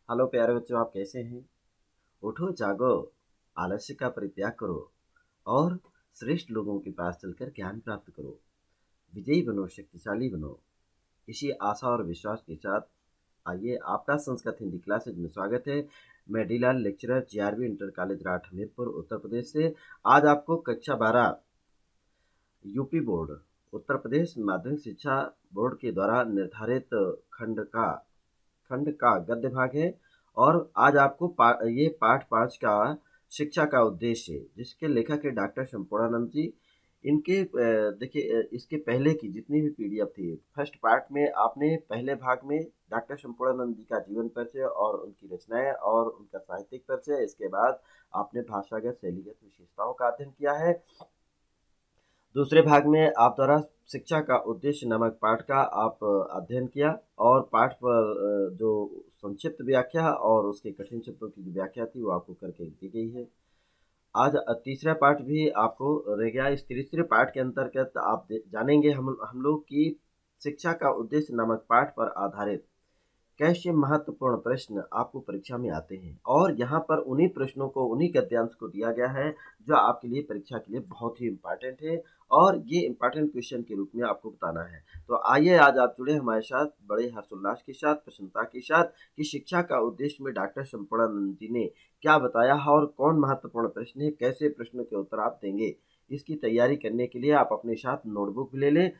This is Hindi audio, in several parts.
हेलो प्यारे बच्चों, आप कैसे हैं? उठो जागो, आलस्य का परित्याग करो और श्रेष्ठ लोगों के पास चलकर ज्ञान प्राप्त करो। विजयी बनो, शक्तिशाली बनो। इसी आशा और विश्वास के साथ आइए, आपका संस्कृत हिंदी क्लासेज में स्वागत है। मैं D Lal, lecturer, GRB inter college Rath Hamirpur Uttar Pradesh से। आज आपको कक्षा 12 यूपी बोर्ड उत्तर प्रदेश माध्यमिक शिक्षा बोर्ड के द्वारा निर्धारित खंड का गद्य भाग है। और आज आपको ये पाठ 5 का शिक्षा का उद्देश्य, जिसके लेखक है डॉक्टर शंपूर्णानंद जी। इनके देखिए, इसके पहले की जितनी भी पीडीएफ थी, फर्स्ट पार्ट में आपने पहले भाग में डॉक्टर शंपूर्णानंद जी का जीवन परिचय और उनकी रचनाएं और उनका साहित्यिक परिचय, इसके बाद आपने भाषागत शैलीगत विशेषताओं का अध्ययन किया है। दूसरे भाग में आप द्वारा शिक्षा का उद्देश्य नामक पाठ का आप अध्ययन किया और पाठ पर जो संक्षिप्त व्याख्या और उसके कठिन शब्दों की जो व्याख्या थी वो आपको करके दी गई है। आज तीसरा पाठ भी आपको रह गया। इस तीसरे पाठ के अंतर्गत आप जानेंगे हम लोग की शिक्षा का उद्देश्य नामक पाठ पर आधारित कैसे महत्वपूर्ण प्रश्न आपको परीक्षा में आते हैं, और यहाँ पर उन्हीं प्रश्नों को, उन्हीं गद्यांश को दिया गया है जो आपके लिए परीक्षा के लिए बहुत ही इम्पोर्टेंट है और ये इम्पोर्टेंट क्वेश्चन के रूप में आपको बताना है। तो आइए, आज आप जुड़े हमारे साथ बड़े हर्षोल्लास के साथ, प्रसन्नता के साथ कि शिक्षा का उद्देश्य में डॉक्टर शंपूर्णानंद जी ने क्या बताया है और कौन महत्वपूर्ण प्रश्न है, कैसे प्रश्नों के उत्तर आप देंगे। इसकी तैयारी करने के लिए आप अपने साथ नोटबुक भी ले लें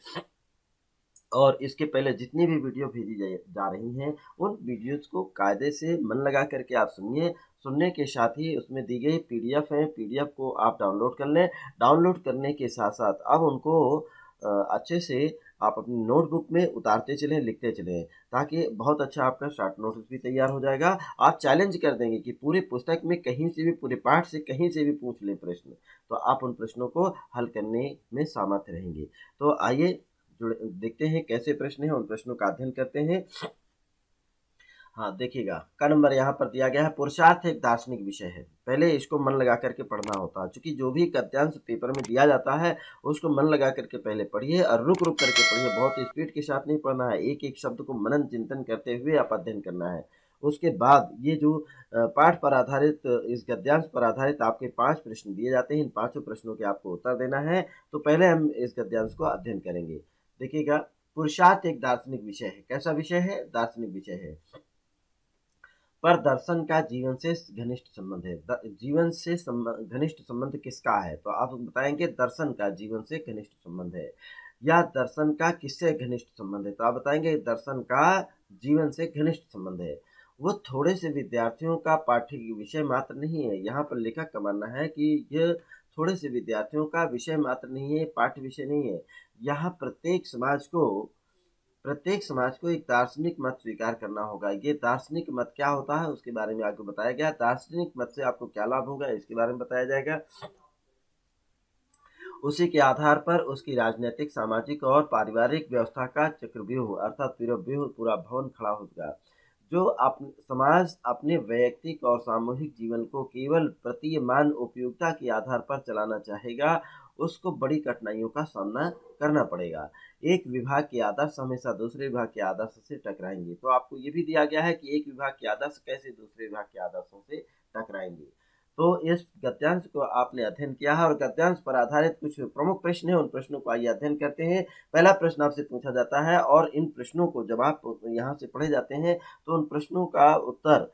और इसके पहले जितनी भी वीडियो भेजी जा रही हैं उन वीडियोज़ को कायदे से मन लगा करके आप सुनिए। सुनने के साथ ही उसमें दी गई पीडीएफ है, पीडीएफ को आप डाउनलोड कर लें। डाउनलोड करने के साथ साथ अब उनको अच्छे से आप अपनी नोटबुक में उतारते चलें, लिखते चलें, ताकि बहुत अच्छा आपका शॉर्ट नोट्स भी तैयार हो जाएगा। आप चैलेंज कर देंगे कि पूरे पुस्तक में कहीं से भी, पूरे पाठ से कहीं से भी पूछ लें प्रश्न, तो आप उन प्रश्नों को हल करने में सामर्थ्य रहेंगे। तो आइए देखते हैं कैसे प्रश्न हैं, उन प्रश्नों का अध्ययन करते हैं। हाँ, देखिएगा, का नंबर यहाँ पर दिया गया है। पुरुषार्थ एक दार्शनिक विषय है। पहले इसको मन लगा करके पढ़ना होता है, क्योंकि जो भी गद्यांश पेपर में दिया जाता है उसको मन लगा करके पहले पढ़िए और रुक रुक करके पढ़िए। बहुत स्पीड के साथ नहीं पढ़ना है, एक एक शब्द को मनन चिंतन करते हुए आप अध्ययन करना है। उसके बाद ये जो पाठ पर आधारित, इस गद्यांश पर आधारित आपके 5 प्रश्न दिए जाते हैं। इन पांचों प्रश्नों के आपको उत्तर देना है। तो पहले हम इस गद्यांश को अध्ययन करेंगे। देखिएगा, पुरुषार्थ एक दार्शनिक विषय है। कैसा विषय है? दार्शनिक विषय है। पर दर्शन का जीवन से घनिष्ठ संबंध है। जीवन से घनिष्ठ संबंध किसका है? तो आप बताएंगे दर्शन का जीवन से घनिष्ठ संबंध है। या दर्शन का किससे घनिष्ठ संबंध है? तो आप बताएंगे दर्शन का जीवन से घनिष्ठ संबंध है। वो थोड़े से विद्यार्थियों का पाठ्य विषय मात्र नहीं है। यहाँ पर लेखक का मानना है कि यह थोड़े से विद्यार्थियों का विषय मात्र नहीं है, पाठ्य विषय नहीं है। यहाँ प्रत्येक समाज को एक दार्शनिक मत स्वीकार करना होगा। ये दार्शनिक मत क्या होता है उसके बारे में आपको बताया गया। दार्शनिक मत से आपको क्या लाभ होगा इसके बारे में बताया जाएगा। उसी के आधार पर उसकी राजनीतिक, सामाजिक और पारिवारिक व्यवस्था का चक्रव्यूह अर्थात पूरा भवन खड़ा होगा। जो समाज अपने वैयक्तिक और सामूहिक जीवन को केवल प्रतीयमान उपयोगिता के आधार पर चलाना चाहेगा, उसको बड़ी कठिनाइयों का सामना करना पड़ेगा। एक विभाग के आदर्श हमेशा दूसरे विभाग के आदर्श से टकराएंगे। तो आपको ये भी दिया गया है कि एक विभाग के आदर्श कैसे दूसरे विभाग के आदर्शों से टकराएंगे। तो इस गद्यांश को आपने अध्ययन किया है और गद्यांश पर आधारित कुछ प्रमुख प्रश्न हैं, उन प्रश्नों को आइए अध्ययन करते हैं। पहला प्रश्न आपसे पूछा जाता है और इन प्रश्नों को जब आप यहाँ से पढ़े जाते हैं तो उन प्रश्नों का उत्तर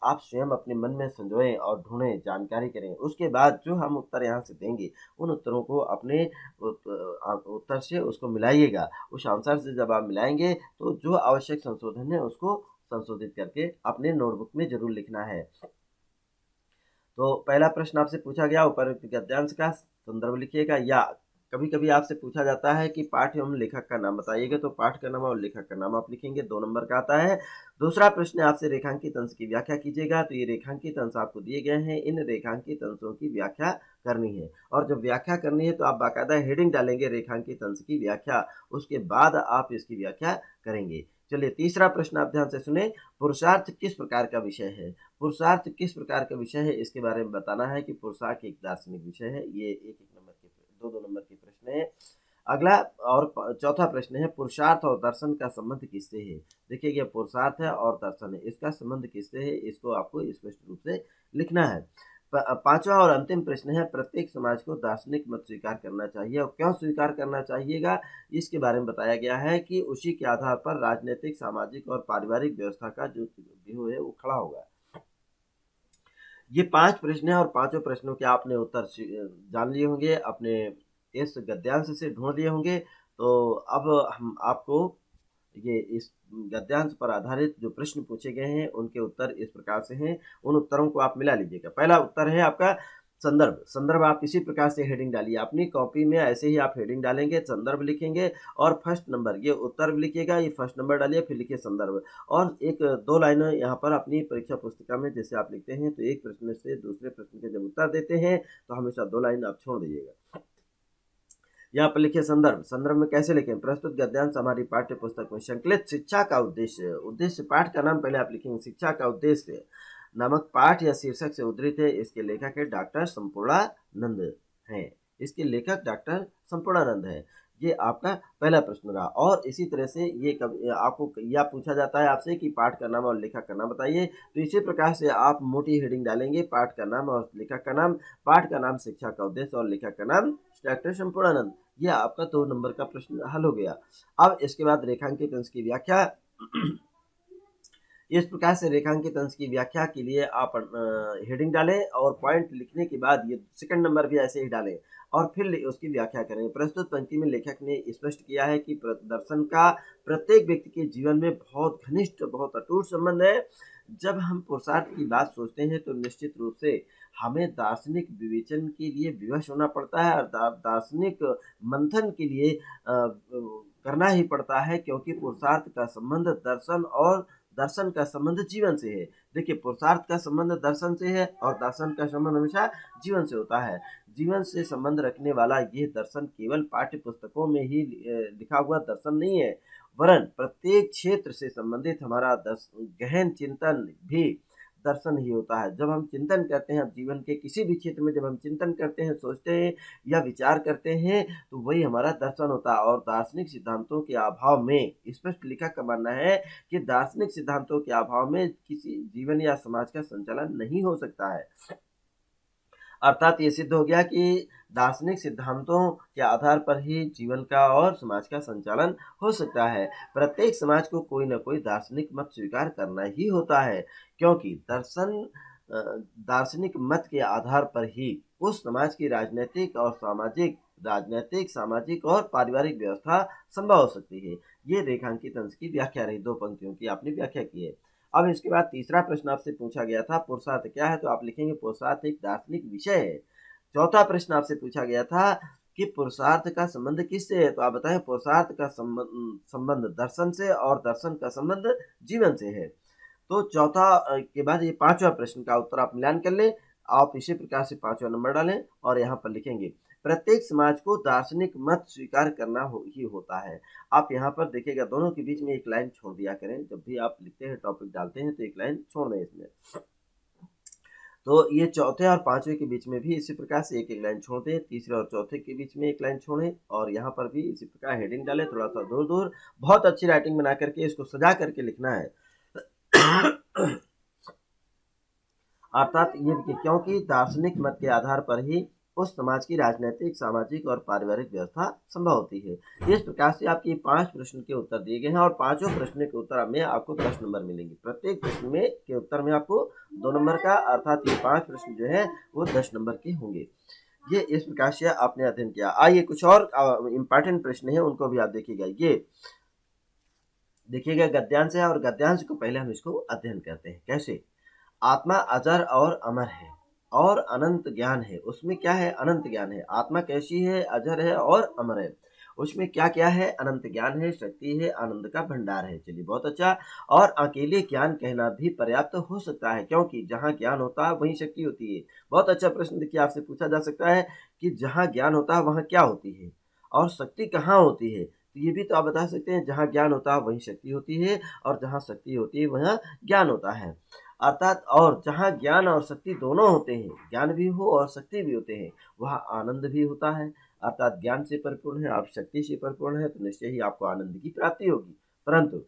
आप स्वयं अपने मन में संजोएं और ढूंढें, जानकारी करें। उसके बाद जो हम उत्तर यहाँ से देंगे उन उत्तरों को अपने उत्तर से उसको मिलाइएगा। उस आंसर से जब आप मिलाएंगे तो जो आवश्यक संशोधन है उसको संशोधित करके अपने नोटबुक में जरूर लिखना है। तो पहला प्रश्न आपसे पूछा गया, उपरोक्त गद्यांश का संदर्भ लिखिएगा। या कभी कभी आपसे पूछा जाता है कि पाठ एवं लेखक का नाम बताइएगा, तो पाठ का नाम और लेखक का नाम आप लिखेंगे। 2 नंबर का आता है। दूसरा प्रश्न आपसे रेखांकित अंश की व्याख्या कीजिएगा। तो ये रेखांकित अंश आपको दिए गए हैं, इन रेखांकित अंशों की व्याख्या करनी है। और जब व्याख्या करनी है तो आप बाकायदा हेडिंग डालेंगे रेखांकित अंश की व्याख्या, उसके बाद आप इसकी व्याख्या करेंगे। चलिए, तीसरा प्रश्न आप ध्यान से सुने। पुरुषार्थ किस प्रकार का विषय है? पुरुषार्थ किस प्रकार का विषय है इसके बारे में बताना है कि पुरुषार्थ एक दार्शनिक विषय है। ये एक एक नंबर के, दो दो नंबर के प्रश्न है। अगला और चौथा प्रश्न है, पुरुषार्थ और दर्शन का संबंध किससे है? देखिए ये पुरुषार्थ है और दर्शन है, इसका संबंध किससे है, इसको आपको स्पष्ट रूप से लिखना है। पांचवा और अंतिम प्रश्न है, प्रत्येक समाज को दार्शनिक मत स्वीकार करना चाहिए और क्यों स्वीकार करना चाहिएगा, इसके बारे में बताया गया है कि उसी के आधार पर राजनीतिक, सामाजिक और पारिवारिक व्यवस्था का जो व्यूह है वो खड़ा होगा। ये 5 प्रश्न हैं और पाँचों प्रश्नों के आपने उत्तर जान लिए होंगे, अपने इस गद्यांश से ढूँढ लिए होंगे। तो अब हम आपको ये इस गद्यांश पर आधारित जो प्रश्न पूछे गए हैं, उनके उत्तर इस प्रकार से हैं, उन उत्तरों को आप मिला लीजिएगा। पहला उत्तर है आपका संदर्भ। संदर्भ आप इसी प्रकार से हेडिंग डालिए, अपनी कॉपी में ऐसे ही आप हेडिंग डालेंगे, संदर्भ लिखेंगे और फर्स्ट नंबर, ये उत्तर भी लिखिएगा, ये फर्स्ट नंबर डालिए, फिर लिखिए संदर्भ। और एक 2 लाइनें यहाँ पर अपनी परीक्षा पुस्तिका में जैसे आप लिखते हैं, तो एक प्रश्न से दूसरे प्रश्न के जब उत्तर देते हैं, तो हमेशा 2 लाइन आप छोड़ दीजिएगा। यहाँ पर लिखिए संदर्भ। संदर्भ में कैसे लिखें? प्रस्तुत गद्यांश हमारी पाठ्य पुस्तक में संकलित शिक्षा का उद्देश्य, उद्देश्य पाठ का नाम पहले आप लिखेंगे, शिक्षा का उद्देश्य नामक पाठ या शीर्षक से उद्धृत है। इसके लेखक है डॉक्टर संपूर्णानंद हैं। इसके लेखक डॉक्टर संपूर्णानंद है। ये आपका पहला प्रश्न रहा। और इसी तरह से ये आपको यह पूछा जाता है आपसे कि पाठ का नाम और लेखक का नाम बताइए, तो इसी प्रकार से आप मोटी हेडिंग डालेंगे, पाठ का नाम और लेखक का नाम, पाठ का नाम, शिक्षा का उद्देश्य और लेखक का नाम डॉक्टर संपूर्णानंद। ये आपका 2 नंबर का प्रश्न हल हो गया। अब इसके बाद रेखांकित अंश की व्याख्या। इस प्रकार से रेखांकित अंश की व्याख्या के लिए आप हेडिंग डालें और पॉइंट लिखने के बाद ये सेकंड नंबर भी ऐसे ही डालें और फिर उसकी व्याख्या करें। प्रस्तुत पंक्ति में लेखक ने स्पष्ट किया है कि दर्शन का प्रत्येक व्यक्ति के जीवन में बहुत घनिष्ठ, बहुत अटूट संबंध है। जब हम पुरुषार्थ की बात सोचते हैं तो निश्चित रूप से हमें दार्शनिक विवेचन के लिए विवश होना पड़ता है और दार्शनिक मंथन के लिए करना ही पड़ता है, क्योंकि पुरुषार्थ का संबंध दर्शन और दर्शन का संबंध जीवन से है। देखिए पुरुषार्थ का संबंध दर्शन से है और दर्शन का संबंध हमेशा जीवन से होता है। जीवन से संबंध रखने वाला ये दर्शन केवल पाठ्य पुस्तकों में ही लिखा हुआ दर्शन नहीं है, वरन प्रत्येक क्षेत्र से संबंधित हमारा गहन चिंतन भी दर्शन ही होता है। जब हम चिंतन करते हैं, जीवन के किसी भी क्षेत्र में जब हम चिंतन करते हैं, सोचते हैं या विचार करते हैं, तो वही हमारा दर्शन होता है। और दार्शनिक सिद्धांतों के अभाव में, स्पष्ट लेखक का मानना है कि दार्शनिक सिद्धांतों के अभाव में किसी जीवन या समाज का संचालन नहीं हो सकता है। अर्थात ये सिद्ध हो गया कि दार्शनिक सिद्धांतों के आधार पर ही जीवन का और समाज का संचालन हो सकता है। प्रत्येक समाज को कोई न कोई दार्शनिक मत स्वीकार करना ही होता है, क्योंकि दार्शनिक मत के आधार पर ही उस समाज की राजनैतिक, सामाजिक और पारिवारिक व्यवस्था संभव हो सकती है। ये रेखांकित अंश की व्याख्या रही, 2 पंक्तियों की आपने व्याख्या की है। अब इसके बाद तीसरा प्रश्न आपसे पूछा गया था, पुरुषार्थ क्या है? तो आप लिखेंगे पुरुषार्थ एक दार्शनिक विषय है। चौथा प्रश्न आपसे पूछा गया था कि पुरुषार्थ का संबंध किससे है? तो आप बताएं पुरुषार्थ का संबंध दर्शन से और दर्शन का संबंध जीवन से है। तो चौथा के बाद ये 5वां प्रश्न का उत्तर आप मिलान कर लें। आप इसी प्रकार से 5वां नंबर डालें और यहाँ पर लिखेंगे प्रत्येक समाज को दार्शनिक मत स्वीकार करना ही होता है। आप यहाँ पर देखिएगा दोनों के बीच में एक लाइन छोड़ दिया करें, जब भी आप लिखते हैं, टॉपिक डालते हैं, तो एक लाइन छोड़ दें इसमें। तो ये चौथे और 5वें के बीच में भी इसी प्रकार से एक लाइन छोड़ दें, तीसरे और चौथे के बीच में एक लाइन छोड़ें और यहाँ पर भी इसी प्रकार हेडिंग डालें, थोड़ा सा दूर दूर। बहुत अच्छी राइटिंग बना करके इसको सजा करके लिखना है। अर्थात ये क्योंकि दार्शनिक मत के आधार पर ही उस समाज की राजनैतिक, सामाजिक और पारिवारिक व्यवस्था संभव होती है। इस प्रकार से आपके 5 प्रश्न के उत्तर दिए गए हैं और 5 प्रश्न के उत्तर में आपको 10 नंबर मिलेंगे। प्रत्येक प्रश्न में के उत्तर में आपको 2 नंबर का, अर्थात ये 5 प्रश्न जो है वो 10 नंबर के होंगे। ये इस प्रकार से आपने अध्ययन किया। आइए कुछ और इम्पोर्टेंट प्रश्न है, उनको भी आप देखिएगा। ये देखिएगा गद्यांश है और गद्यांश को पहले हम इसको अध्ययन करते हैं। कैसे? आत्मा अजर और अमर है और अनंत ज्ञान है। उसमें क्या है? अनंत ज्ञान है। आत्मा कैसी है? अजर है और अमर है। उसमें क्या क्या है? अनंत ज्ञान है, शक्ति है, आनंद का भंडार है। चलिए बहुत अच्छा। और अकेले ज्ञान कहना भी पर्याप्त हो सकता है, क्योंकि जहाँ ज्ञान होता है वहीं शक्ति होती है। बहुत अच्छा प्रश्न देखिए आपसे पूछा जा सकता है कि जहाँ ज्ञान होता है वहाँ क्या होती है और शक्ति कहाँ होती है? तो ये भी तो आप बता सकते हैं, जहाँ ज्ञान होता है वहीं शक्ति होती है और जहाँ शक्ति होती है वहाँ ज्ञान होता है। अर्थात और जहाँ ज्ञान और शक्ति दोनों होते हैं, ज्ञान भी हो और शक्ति भी होते हैं, वहाँ आनंद भी होता है। अर्थात ज्ञान से परिपूर्ण है, आप शक्ति से परिपूर्ण है, तो निश्चय ही आपको आनंद की प्राप्ति होगी। परंतु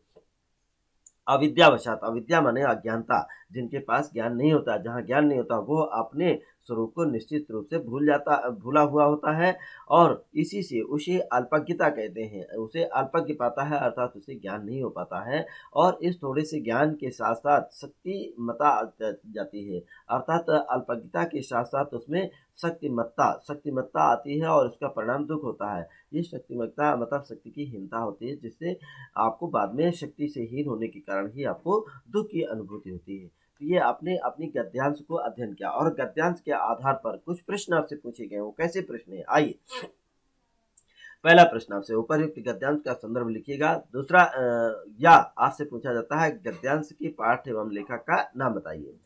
अविद्यावशात, अविद्या माने अज्ञानता, जिनके पास ज्ञान नहीं होता, जहाँ ज्ञान नहीं होता, वो अपने स्वरूप को निश्चित रूप से भूला हुआ होता है, और इसी से उसे अल्पज्ञता कहते हैं। उसे अल्पज्ञ पाता है, अर्थात उसे ज्ञान नहीं हो पाता है, और इस थोड़े से ज्ञान के साथ साथ शक्तिमता जाती है, अर्थात अल्पज्ञता के साथ साथ उसमें शक्तिमत्ता आती है, और उसका परिणाम दुख होता है। ये शक्तिमत्ता मतलब शक्ति की हीनता होती है, जिससे आपको बाद में शक्ति से हीन होने के कारण ही आपको दुख की अनुभूति होती है। तो ये आपने अपनी गद्यांश को अध्ययन किया, और गद्यांश के आधार पर कुछ प्रश्न आपसे पूछे गए। वो कैसे प्रश्न है, आइए। पहला प्रश्न आपसे, उपरयुक्त गद्यांश का संदर्भ लिखिएगा। दूसरा या आपसे पूछा जाता है गद्यांश की पाठ एवं लेखक का नाम बताइए।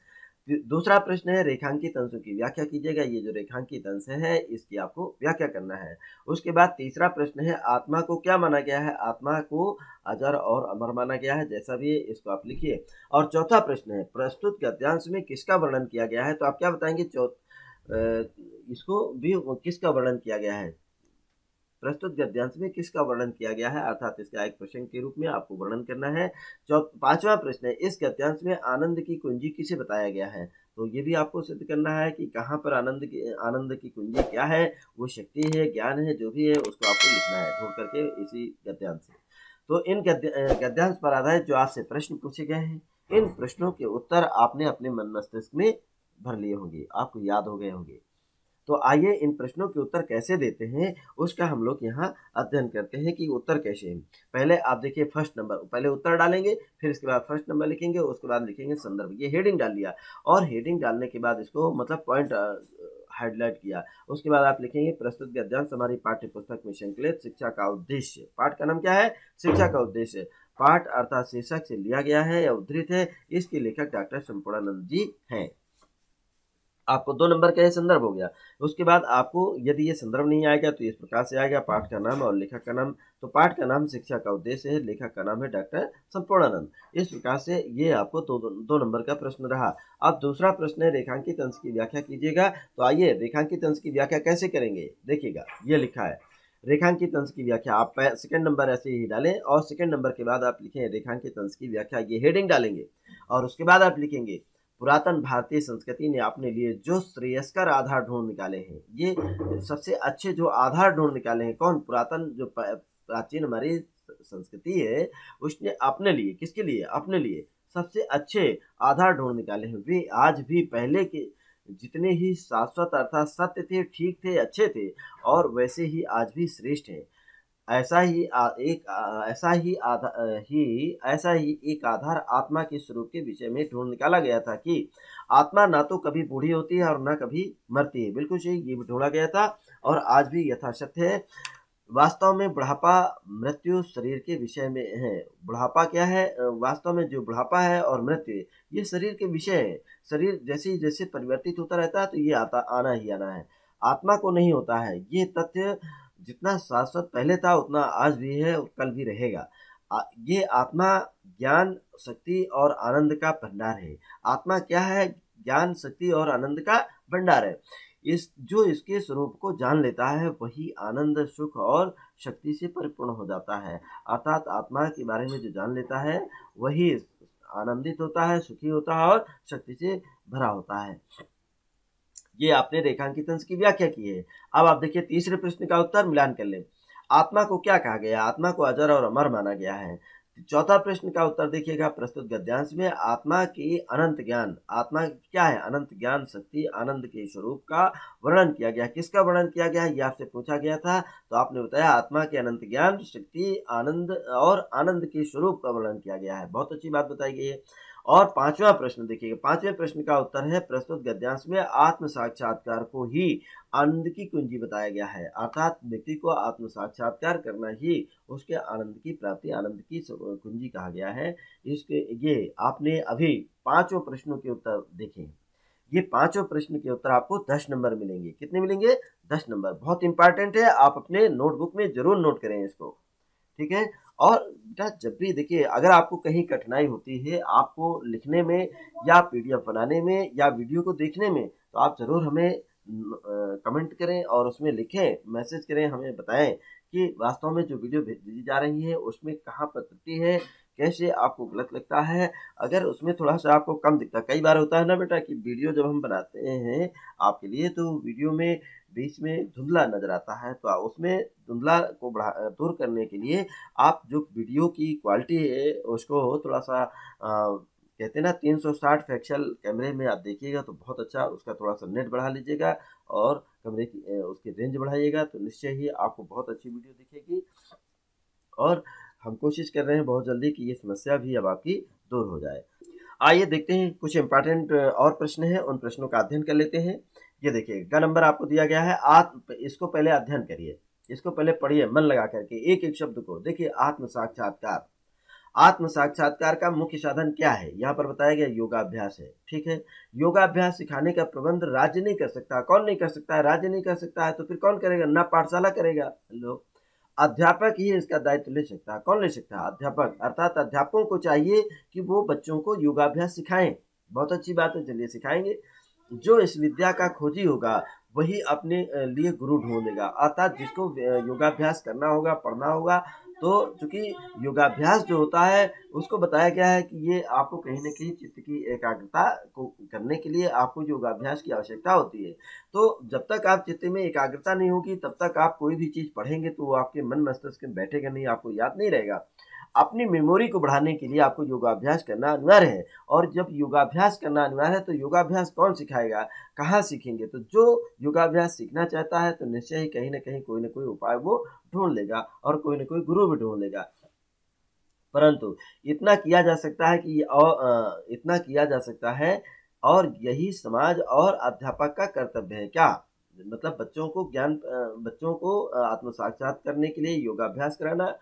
दूसरा प्रश्न है रेखांकित अंशों की व्याख्या कीजिएगा। ये जो रेखांकित अंश है इसकी आपको व्याख्या करना है। उसके बाद तीसरा प्रश्न है आत्मा को क्या माना गया है। आत्मा को अजर और अमर माना गया है, जैसा भी है इसको आप लिखिए। और चौथा प्रश्न है प्रस्तुत गद्यांश में किसका वर्णन किया गया है। तो आप क्या बताएंगे, इसको भी किसका वर्णन किया गया है, प्रस्तुत गद्यांश में किसका वर्णन किया गया है, अर्थात इसका एक प्रश्न के रूप में आपको वर्णन करना है। पांचवा प्रश्न है इस गद्यांश में आनंद की कुंजी किसे बताया गया है। तो ये भी आपको सिद्ध करना है कि कहाँ पर आनंद की कुंजी क्या है, वो शक्ति है, ज्ञान है, जो भी है उसको आपको लिखना है ढूंढ करके इसी गद्यांश से। तो इन गद्यांश पर आधारित जो आपसे प्रश्न पूछे गए हैं, इन प्रश्नों के उत्तर आपने अपने मन मस्तिष्क में भर लिए होंगे, आपको याद हो गए होंगे। तो आइए इन प्रश्नों के उत्तर कैसे देते हैं उसका हम लोग यहाँ अध्ययन करते हैं कि उत्तर कैसे हैं। पहले आप देखिए फर्स्ट नंबर, पहले उत्तर डालेंगे, फिर इसके बाद फर्स्ट नंबर लिखेंगे, उसके बाद लिखेंगे संदर्भ। ये हेडिंग डाल दिया, और हेडिंग डालने के बाद इसको मतलब पॉइंट हाईलाइट किया। उसके बाद आप लिखेंगे प्रस्तुत गद्यांश हमारी पाठ्य पुस्तक में संकलित शिक्षा का उद्देश्य। पाठ का नाम क्या है, शिक्षा का उद्देश्य। पाठ अर्थात शीर्षक से लिया गया है या उद्धृत है। इसके लेखक डॉक्टर संपूर्णानंद जी हैं। आपको 2 नंबर का ये संदर्भ हो गया। उसके बाद आपको यदि ये संदर्भ नहीं आएगा तो इस प्रकार से आएगा पाठ का नाम और लेखक का नाम। तो पाठ का नाम शिक्षा का उद्देश्य है, लेखक का नाम है डॉक्टर संपूर्णानंद। इस प्रकार से ये आपको दो नंबर का प्रश्न रहा। अब दूसरा प्रश्न है रेखांकित अंश की व्याख्या कीजिएगा। तो आइए रेखांकित अंश की व्याख्या कैसे करेंगे, देखिएगा ये लिखा है रेखांकित अंश की व्याख्या। आप सेकंड नंबर ऐसे ही डालें, और सेकंड नंबर के बाद आप लिखें रेखांकित अंश की व्याख्या, ये हेडिंग डालेंगे। और उसके बाद आप लिखेंगे पुरातन भारतीय संस्कृति ने अपने लिए जो श्रेयस्कर आधार ढूंढ निकाले हैं, ये सबसे अच्छे जो आधार ढूंढ निकाले हैं, कौन, पुरातन जो प्राचीन हमारी संस्कृति है, उसने अपने लिए, किसके लिए, अपने लिए सबसे अच्छे आधार ढूंढ निकाले हैं। वे आज भी पहले के जितने ही शाश्वत अर्थात सत्य थे, ठीक थे, अच्छे थे, और वैसे ही आज भी श्रेष्ठ हैं। ऐसा ही एक आधार आत्मा के स्वरूप के विषय में ढूंढ निकाला गया था कि आत्मा ना तो कभी बूढ़ी होती है और ना कभी मरती है। बिल्कुल सही, ये ढूंढा गया था और आज भी यथासत्य है। वास्तव में बुढ़ापा मृत्यु शरीर के विषय में है। बुढ़ापा क्या है, वास्तव में जो बुढ़ापा है और मृत्यु ये शरीर के विषय है। शरीर जैसे जैसे परिवर्तित होता रहता है तो ये आना ही आना है, आत्मा को नहीं होता है। ये तथ्य जितना शाश्वत पहले था उतना आज भी है और कल भी रहेगा। ये आत्मा ज्ञान, शक्ति और आनंद का भंडार है। आत्मा क्या है, ज्ञान, शक्ति और आनंद का भंडार है। जो इसके स्वरूप को जान लेता है वही आनंद, सुख और शक्ति से परिपूर्ण हो जाता है। अर्थात आत्मा के बारे में जो जान लेता है वही आनंदित होता है, सुखी होता है और शक्ति से भरा होता है। ये आपने रेखांकित अंश की व्याख्या की है। अब आप देखिए तीसरे प्रश्न का उत्तर मिलान कर लें। आत्मा को क्या कहा गया, आत्मा को अजर और अमर माना गया है। चौथा प्रश्न का उत्तर देखिएगा, प्रस्तुत गद्यांश में आत्मा की अनंत ज्ञान, आत्मा क्या है, अनंत ज्ञान, शक्ति, आनंद के स्वरूप का वर्णन किया गया। किसका वर्णन किया गया, ये आपसे पूछा गया था, तो आपने बताया आत्मा के अनंत ज्ञान, शक्ति, आनंद और आनंद के स्वरूप का वर्णन किया गया है। बहुत अच्छी बात बताई गई है। और पांचवा प्रश्न देखिएगा, पांचवें प्रश्न का उत्तर है प्रस्तुत गद्यांश में आत्म साक्षात्कार को ही आनंद की कुंजी बताया गया है। अर्थात व्यक्ति को आत्म साक्षात्कार करना ही उसके आनंद की प्राप्ति, आनंद की कुंजी कहा गया है। इसके ये आपने अभी पांचों प्रश्नों के उत्तर देखे। ये पांचों प्रश्न के उत्तर आपको 10 नंबर मिलेंगे। कितने मिलेंगे, 10 नंबर। बहुत इंपॉर्टेंट है, आप अपने नोटबुक में जरूर नोट करें इसको, ठीक है। और बेटा जब भी देखिए अगर आपको कहीं कठिनाई होती है आपको लिखने में या पीडीएफ बनाने में या वीडियो को देखने में, तो आप जरूर हमें कमेंट करें और उसमें लिखें, मैसेज करें, हमें बताएं कि वास्तव में जो वीडियो भेजी जा रही है उसमें कहाँ पर त्रुटि है, कैसे आपको गलत लगता है। अगर उसमें थोड़ा-सा आपको कम दिखता है, कई बार होता है ना बेटा कि वीडियो जब हम बनाते हैं आपके लिए, तो वीडियो में बीच में धुंधला नज़र आता है, तो उसमें धुंधला को दूर करने के लिए आप जो वीडियो की क्वालिटी है उसको थोड़ा-सा कहते हैं ना 360 पिक्सल कैमरे में आप देखिएगा तो बहुत अच्छा, उसका थोड़ा-सा नेट बढ़ा लीजिएगा और कैमरे की उसकी रेंज बढ़ाइएगा तो निश्चय ही आपको बहुत अच्छी वीडियो दिखेगी। और हम कोशिश कर रहे हैं बहुत जल्दी कि ये समस्या भी अब आपकी दूर हो जाए। आइए देखते हैं कुछ इम्पोर्टेंट और प्रश्न हैं, उन प्रश्नों का अध्ययन कर लेते हैं। ये देखिए ग नंबर आपको दिया गया है, इसको पहले अध्ययन करिए, इसको पहले पढ़िए मन लगा करके एक-एक शब्द को। देखिए आत्म साक्षात्कार, आत्म साक्षात्कार का मुख्य साधन क्या है? यहाँ पर बताया गया योगाभ्यास है, ठीक है? योगाभ्यास सिखाने का प्रबंध राज्य नहीं कर सकता। कौन नहीं कर सकता है? राज्य नहीं कर सकता है तो फिर कौन करेगा? ना पाठशाला करेगा। लो, अध्यापक ही इसका दायित्व ले सकता है। कौन ले सकता है? अध्यापक। अर्थात अध्यापकों को चाहिए कि वो बच्चों को योगाभ्यास सिखाएं। बहुत अच्छी बात है, चलिए सिखाएंगे। जो इस विद्या का खोजी होगा वही अपने लिए गुरु ढूंढेगा। अर्थात जिसको योगाभ्यास करना होगा, पढ़ना होगा, तो चूंकि योगाभ्यास जो होता है उसको बताया गया है कि ये आपको कहीं न कहीं चित्त की एकाग्रता को करने के लिए आपको योगाभ्यास की आवश्यकता होती है। तो जब तक आप चित्त में एकाग्रता नहीं होगी तब तक आप कोई भी चीज़ पढ़ेंगे तो वो आपके मन मस्तिष्क में बैठेगा नहीं, आपको याद नहीं रहेगा। अपनी मेमोरी को बढ़ाने के लिए आपको योगाभ्यास करना अनिवार्य है। और जब योगाभ्यास करना अनिवार्य है तो योगाभ्यास कौन सिखाएगा, कहाँ सीखेंगे? तो जो योगाभ्यास सीखना चाहता है तो निश्चय ही कहीं न कहीं कोई न कोई उपाय वो ढूँढ लेगा और कोई न कोई गुरु भी ढूँढ लेगा। परंतु इतना किया जा सकता है कि इतना किया जा सकता है और यही समाज और अध्यापक का कर्तव्य है। क्या? मतलब बच्चों को आत्म साक्षात करने के लिए योगाभ्यास कराना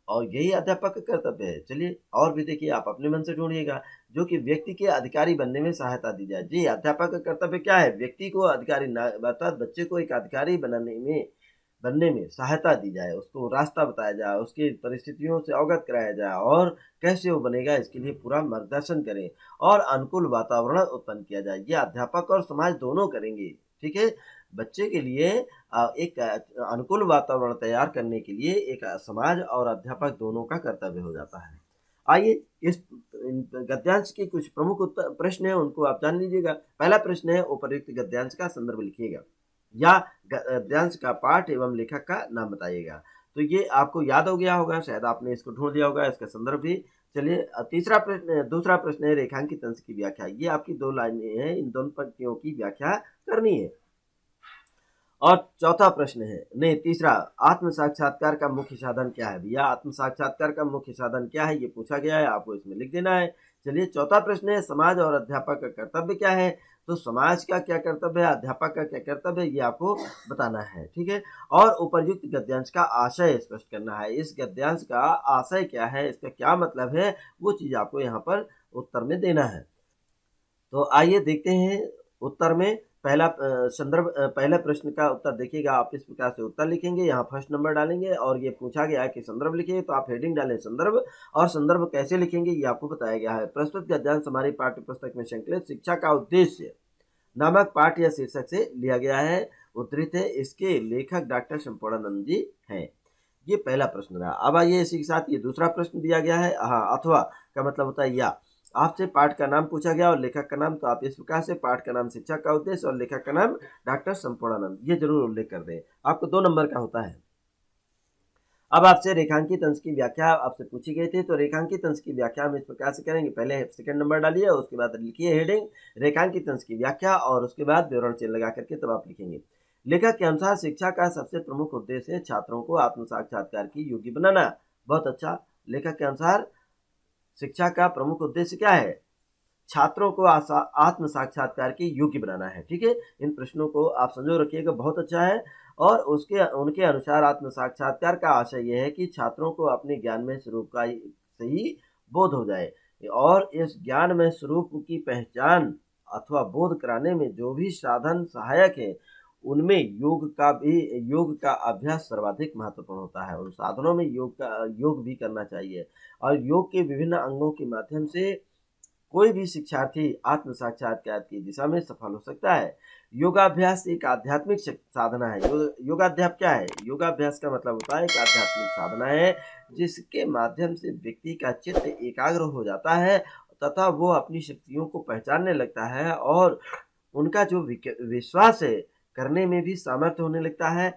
और यही अध्यापक का कर्तव्य है। चलिए और भी देखिए, आप अपने मन से ढूँढिएगा, जो कि व्यक्ति के अधिकारी बनने में सहायता दी जाए। जी, अध्यापक का कर्तव्य क्या है? व्यक्ति को अधिकारी ना अर्थात बच्चे को एक अधिकारी बनने में सहायता दी जाए, उसको रास्ता बताया जाए, उसकी परिस्थितियों से अवगत कराया जाए और कैसे वो बनेगा इसके लिए पूरा मार्गदर्शन करें और अनुकूल वातावरण उत्पन्न किया जाए। ये अध्यापक और समाज दोनों करेंगे, ठीक है? बच्चे के लिए एक अनुकूल वातावरण तैयार करने के लिए एक समाज और अध्यापक दोनों का कर्तव्य हो जाता है। आइए इस गद्यांश के कुछ प्रमुख प्रश्न हैं, उनको आप जान लीजिएगा। पहला प्रश्न है, उपर्युक्त गद्यांश का संदर्भ लिखिएगा या गद्यांश का पाठ एवं लेखक का नाम बताइएगा। तो ये आपको याद हो गया होगा, शायद आपने इसको ढूंढ लिया होगा, इसका संदर्भ भी। चलिए दूसरा प्रश्न है रेखांकित अंश की व्याख्या। ये आपकी 2 लाइनें हैं, इन दोनों पंक्तियों की व्याख्या करनी है। और चौथा प्रश्न है, नहीं तीसरा, आत्म साक्षात्कार का मुख्य साधन क्या है? भैया आत्म साक्षात्कार का मुख्य साधन क्या है ये पूछा गया है, आपको इसमें लिख देना है। चलिए चौथा प्रश्न है, समाज और अध्यापक का कर्तव्य क्या है? तो समाज का क्या कर्तव्य है, अध्यापक का क्या कर्तव्य है, ये आपको बताना है, ठीक है? और उपर्युक्त गद्यांश का आशय स्पष्ट करना है। इस गद्यांश का आशय क्या है, इसका क्या मतलब है, वो चीज आपको यहाँ पर उत्तर में देना है। तो आइए देखते हैं उत्तर में। पहला प्रश्न का उत्तर देखिएगा, आप इस प्रकार से उत्तर लिखेंगे, यहाँ फर्स्ट नंबर डालेंगे और ये पूछा गया है कि संदर्भ लिखिए, तो आप हेडिंग डालें संदर्भ। और संदर्भ कैसे लिखेंगे ये आपको बताया गया है। प्रस्तुत गद्यांश हमारी पाठ्य पुस्तक में संकलित शिक्षा का उद्देश्य नामक पाठ या शीर्षक से लिया गया है, उद्धृत है। इसके लेखक डॉक्टर शंपूर्णानंद जी हैं। ये पहला प्रश्न रहा। अब आइए इसी के साथ ये दूसरा प्रश्न दिया गया है, हाँ अथवा का मतलब होता है या। आपसे पाठ का नाम पूछा गया और लेखक का नाम, तो आप इस प्रकार से पाठ का नाम शिक्षा का उद्देश्य और लेखक का नाम डॉक्टर संपूर्णानंद, ये जरूर उल्लेख कर दें, आपको 2 नंबर का होता है। अब आपसे रेखांकित अंश की व्याख्या आपसे पूछी गई थी, तो रेखांकित अंश की व्याख्या हम इस प्रकार से करेंगे। पहले सेकंड नंबर डालिए, उसके बाद लिखिए हेडिंग रेखांकित अंश की व्याख्या और उसके बाद विवरण चिन्ह लगा करके तब आप लिखेंगे। लेखक के अनुसार शिक्षा का सबसे प्रमुख उद्देश्य है छात्रों को आत्म साक्षात्कार की योग्य बनाना। बहुत अच्छा। लेखक के अनुसार शिक्षा का प्रमुख उद्देश्य क्या है? छात्रों को आत्म साक्षात्कार के योग्य बनाना है, ठीक है? इन प्रश्नों को आप संजो रखिएगा, बहुत अच्छा है। और उनके अनुसार आत्म साक्षात्कार का आशय यह है कि छात्रों को अपने ज्ञान में स्वरूप का सही बोध हो जाए और इस ज्ञान में स्वरूप की पहचान अथवा बोध कराने में जो भी साधन सहायक है उनमें योग का अभ्यास सर्वाधिक महत्वपूर्ण होता है। उन साधनों में योग भी करना चाहिए और योग के विभिन्न अंगों के माध्यम से कोई भी शिक्षार्थी आत्म साक्षात्कार की दिशा में सफल हो सकता है। योगाभ्यास एक आध्यात्मिक साधना है। योगाभ्यास क्या है? योगाभ्यास का मतलब होता है एक आध्यात्मिक साधना है जिसके माध्यम से व्यक्ति का चित्त एकाग्र हो जाता है तथा वो अपनी शक्तियों को पहचानने लगता है और उनका जो विश्वास है करने में भी सामर्थ्य होने लगता है।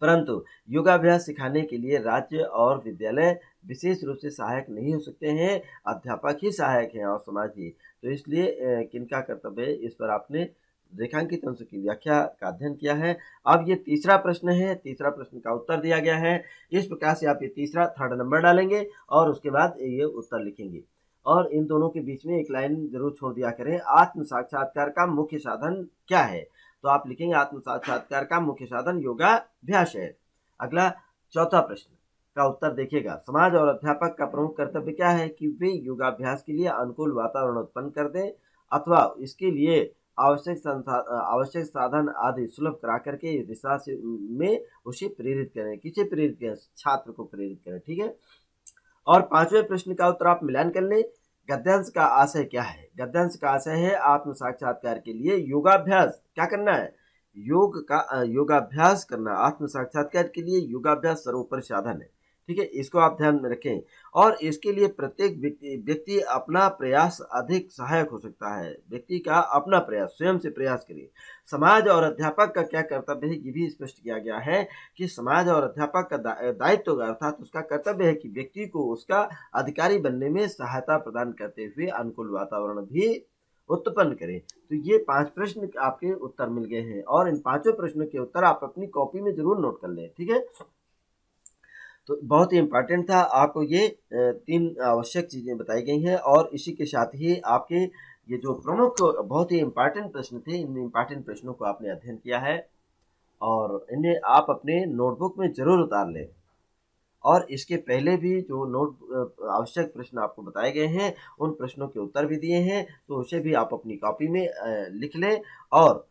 परंतु योगाभ्यास सिखाने के लिए राज्य और विद्यालय विशेष रूप से सहायक नहीं हो सकते हैं, अध्यापक ही सहायक हैं और समाज ही। तो इसलिए किनका कर्तव्य है, इस पर आपने रेखांकित अंशों की व्याख्या का अध्ययन किया है। अब ये तीसरा प्रश्न है, तीसरा प्रश्न का उत्तर दिया गया है। इस प्रकार से आप ये तीसरा थर्ड नंबर डालेंगे और उसके बाद ये उत्तर लिखेंगे और इन दोनों के बीच में एक लाइन जरूर छोड़ दिया करें, आत्म साक्षात्कार का मुख्य साधन क्या है? तो आप लिखेंगे आत्म साक्षात्कार का मुख्य साधन योगाभ्यास है। अगला चौथा प्रश्न का उत्तर देखिएगा, समाज और अध्यापक का प्रमुख कर्तव्य क्या है कि वे योगाभ्यास के लिए अनुकूल वातावरण उत्पन्न कर दें अथवा इसके लिए आवश्यक साधन आदि सुलभ करा करके इस दिशा से में उसे प्रेरित करें। किसे प्रेरित करें? छात्र को प्रेरित करें। ठीक है। और पांचवें प्रश्न का उत्तर आप मिलान कर लें, गद्यांश का आशय क्या है? गद्यांश का आशय है आत्म साक्षात्कार के लिए योगाभ्यास क्या करना है? योगाभ्यास करना। आत्म साक्षात्कार के लिए योगाभ्यास सर्वोपरि साधन है। ठीक है, इसको आप ध्यान में रखें और इसके लिए प्रत्येक व्यक्ति अपना प्रयास अधिक सहायक हो सकता है। व्यक्ति का अपना प्रयास, स्वयं से प्रयास करिए। समाज और अध्यापक का क्या कर्तव्य है, ये भी स्पष्ट किया गया है कि समाज और अध्यापक का दायित्व अर्थात उसका कर्तव्य है कि व्यक्ति को उसका अधिकारी बनने में सहायता प्रदान करते हुए अनुकूल वातावरण भी उत्पन्न करें। तो ये 5 प्रश्न आपके उत्तर मिल गए हैं और इन पांचों प्रश्नों के उत्तर आप अपनी कॉपी में जरूर नोट कर लें। ठीक है, तो बहुत ही इम्पोर्टेंट था। आपको ये 3 आवश्यक चीज़ें बताई गई हैं और इसी के साथ ही आपके ये जो प्रमुख बहुत ही इम्पोर्टेंट प्रश्न थे, इन इम्पोर्टेंट प्रश्नों को आपने अध्ययन किया है और इन्हें आप अपने नोटबुक में ज़रूर उतार लें। और इसके पहले भी जो आवश्यक प्रश्न आपको बताए गए हैं, उन प्रश्नों के उत्तर भी दिए हैं, तो उसे भी आप अपनी कॉपी में लिख लें और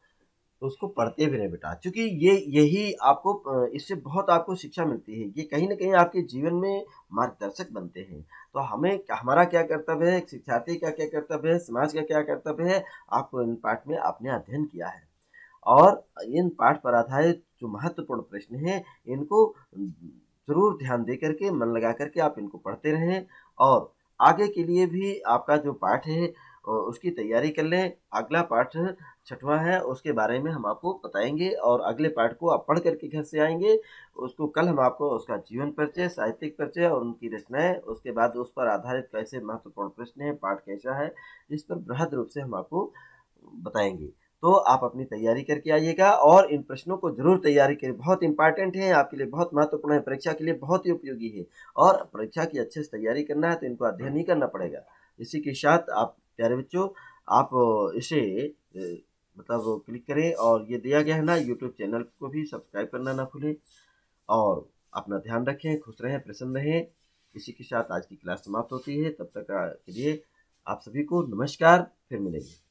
उसको पढ़ते भी रहें बेटा, क्योंकि यही आपको इससे बहुत आपको शिक्षा मिलती है। ये कहीं न कहीं आपके जीवन में मार्गदर्शक बनते हैं। तो हमारा क्या कर्तव्य है, एक शिक्षार्थी का क्या कर्तव्य है, समाज का क्या कर्तव्य है, आपको इन पाठ में आपने अध्ययन किया है। और इन पाठ पर आधारित जो महत्वपूर्ण प्रश्न हैं, इनको ज़रूर ध्यान दे करके, मन लगा करके आप इनको पढ़ते रहें और आगे के लिए भी आपका जो पाठ है उसकी तैयारी कर लें। अगला पाठ 6वां है, उसके बारे में हम आपको बताएँगे और अगले पाठ को आप पढ़ कर के घर से आएँगे। उसको कल हम आपको उसका जीवन परिचय, साहित्यिक परिचय और उनकी रचनाएँ, उसके बाद उस पर आधारित कैसे महत्वपूर्ण प्रश्न हैं, पाठ कैसा है, इस पर बृहद रूप से हम आपको बताएँगे। तो आप अपनी तैयारी करके आइएगा और इन प्रश्नों को ज़रूर तैयारी करें। बहुत इम्पोर्टेंट है, आपके लिए बहुत महत्वपूर्ण है, परीक्षा के लिए बहुत ही उपयोगी है और परीक्षा की अच्छे से तैयारी करना है तो इनको अध्ययन ही करना पड़ेगा। इसी के साथ आप प्यारे बच्चों, आप इसे मतलब क्लिक करें और ये दिया गया है ना, यूट्यूब चैनल को भी सब्सक्राइब करना ना भूलें और अपना ध्यान रखें, खुश रहें, प्रसन्न रहें। इसी के साथ आज की क्लास समाप्त होती है। तब तक के लिए आप सभी को नमस्कार, फिर मिलेंगे।